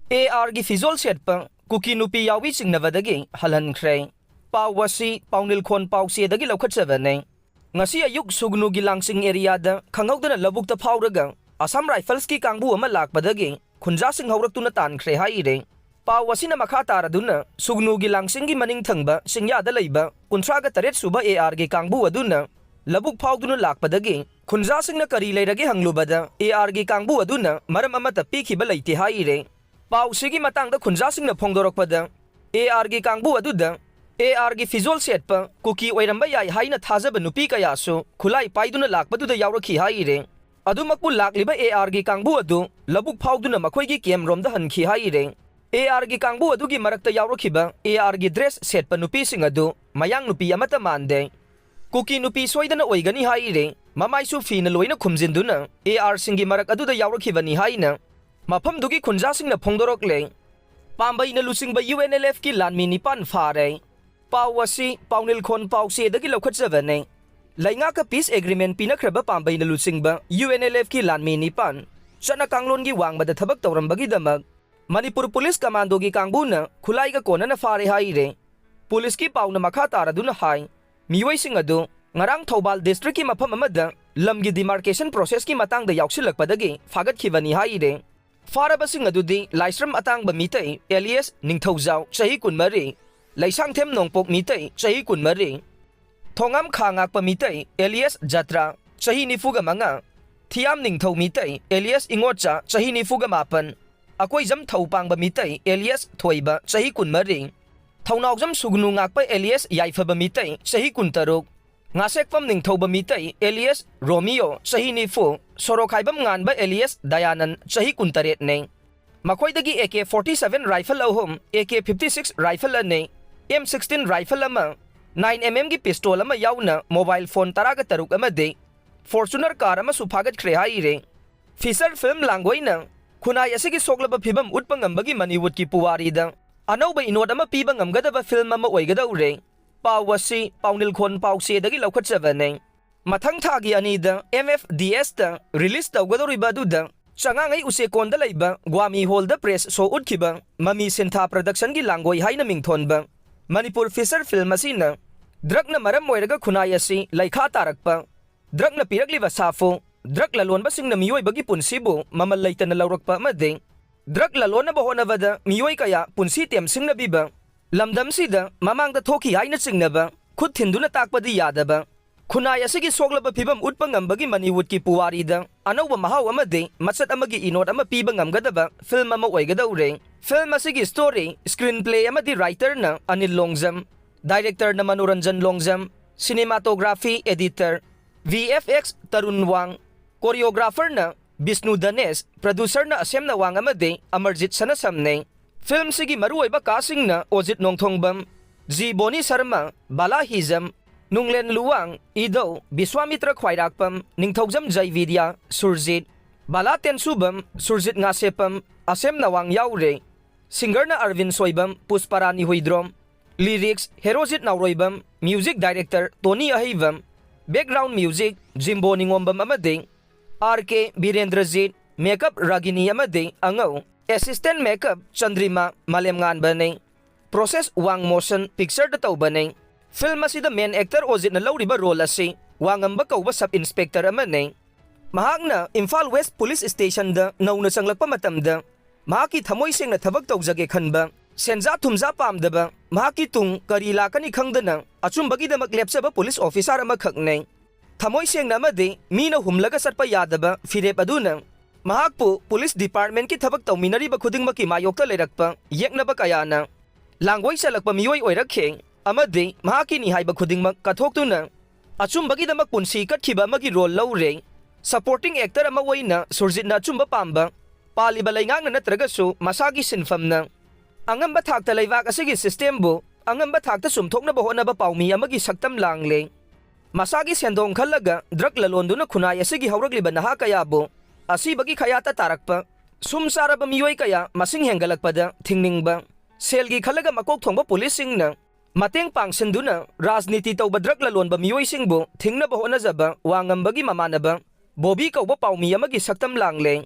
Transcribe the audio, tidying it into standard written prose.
AR gi fizol setpa kuki nupi yawi chingnavadagi halhankhre. Pawasi paunil khon pawsi dagi lokhatchavane. Ngasi ayuk sugnu gi langsing area da khanghaudana labukta phawraga Assam Rifles ki kangbu ama lakpadagi khunja sing hawraktuna tankhre haire. Pawasi na makha taraduna sugnu gi langsing gi maning thangba singya da leiba kuntraga taret suba AR gi kangbu aduna labuk phawduna lakpadagi khunja sing na kari leirage hanglubada AR gi kangbu aduna maram amata pikhiba leite haire. Pawsigi matangda khunja sing na phongdorokpada AR gi kangbu aduda AR gi fizol setpa kuki oiramba yai haina thajaba nupi kayasu khulai paiduna lakpaduda yawrakhi haire. Adumakpu lakliba AR gi kangbu adu labuk phawduna makhoigi kemromda hankhi haire. AR gi kangbu adu gi marakta yawrakhiba AR gi dress setpa nupi sing adu mayang nupi amata mande. Kuki nupi soidana oigani haire mamaisu fina loina khumjinduna AR singi marak aduda yawrakhibani haina mafam dugi khunja singna phongdorokle. Pambai na lusingba UNLF ki lanmi nipan fare. Pawasi paunil khon pawsi dagi lokhatjavane. Lainga ka peace agreement pinakraba pambai na lusingba UNLF ki lanmi nipan. Sana kanglon gi wangbada thabak tawrambagi damag. Manipur Police Commando gi kangbuna khulai ka kona na fare haire. Police ki pauna makha taraduna hai. Miwai sing adu ngarang Thoubal district ki mafam amada lamgi demarcation process ki matangda yauksilakpadagi fagatkhibani haire. Farabasing adudi Laisram atangba mitay alias Ningthaujau chahi kunmari. Laisangthem nongpok mitay chahi kunmari. Thongam khangakpa mitay alias Jatra chahi nifuga manga. Thiam Ningthau mitay alias Ingocha chahi nifuga mapan. Akoy jam Thaupangba mitay alias Thoiba chahi kunmari. Thaunaujam Sugnu ngakpa alias Yaifaba mitay chahi kuntaruk. Ngasekpam Ningthauba mitay alias Romeo chahi nifu. Sorokhaibam nganba alias Dayanan chahi kuntaret ne. Makoydagi AK-47 rifle ahum, AK-56 rifle ane, M16 rifle ama, 9mm gi pistol ama yauna mobile phone taraga taruk ama de, Fortuner car ama supagat krehaire. Feature film langway na, kunay asigi soglaba phibam utpangambagi Mannywood ki puwari da, anawba inod ama pibang amgadaba film ama oigada ure. Pawasi paunil khon pawsi dagi lokhatjavane. Mathang thagi anida MFDS ta release tawgadoriba duda changangai usekonda leiba Gwami Hall da press show utkiba Mami Sintha production gi langoi haina mingthonba Manipur feature film asina drug na maram moiraga khunai asi laikha tarakpa drug na piragliba safo drug lalonba singna miyoi bagi punsibu mamal leitana lawrakpa amade drug lalona bahonavada miyoi kaya punsi tem singna biba lamdam sida mamangda thoki haina singnaba khut thinduna takpadi yadaba Khunai asigi soglaba phibam utpangambagi Mannywood ki puwari da anawba mahaw amade matsat amagi inod ama piba ngamgadaba film ama oigadaure. Film asigi story, screenplay amadi writer na Anil Longjam, director na Manoranjan Longjam, cinematography editor VFX Tarun Wang, choreographer na Bishnu Danes, producer na Asem na Wang amade Amarjit Sanasamne. Film sigi maruoiba casting na Ojit Nongthongbam, G Boni Sharma, Bala Hizam, Nunglen Luwang, Ido, Biswamitra Khwairakpam, Ningthaujam Jaividya, Surjit, Bala Tensubam, Surjit Ngasepam, Asem Nawang Yaure, singer na Arvin Soibam, Pusparani Huidrom, lyrics Herojit Nauroibam, music director Tony Ahivam, background music Jimbo Ningombam Amading, RK Birendrajit, makeup Ragini Amading, Angaw, assistant makeup Chandrima Malemngan Baneng, process Wang motion picture da Taubaneng. Film asida main actor Ojit na lawriba role asi wangamba kauba sub-inspector amane. Mahakna Imphal West Police Station da nauna sanglakpa matamda mahaki thamoy seng na thabak tawjage khanba senja thumja pamdaba mahaki tung karila kani khangdana achumbagi damak lepsaba police officer ama khakne. Thamoy seng na amade mina humlaga satpa yadaba firep aduna mahakpu police department ki thabak tawminari ba khudingmaki mayokta lerakpa yeknaba kayana langwai salakpa miyoi oirakhe amade mahakini haiba khudingmak kathoktuna achumbagi damak punsi katkhiba magi role lawre supporting actor ama waina Surjit na chumba pamba paliba laingang na natragasu masagi sinfamna angamba thakta leibak asigi system bu angamba thakta sumthokna bahona ba paumi amagi saktam langle masagi sendong khalaga drug lalonduna khunai asigi hawragliba naha kaya bu asibagi khayata tarakpa sumsaraba miyoi kaya masing hengalakpada thingningba selgi khalaga makok thongba police singna Mateng pangsinduna rajniti tawba drug lalonba miyoi singbu thingna bahona jaba wangambagi mamanaba Bobby kauba paumi amagi saktam langle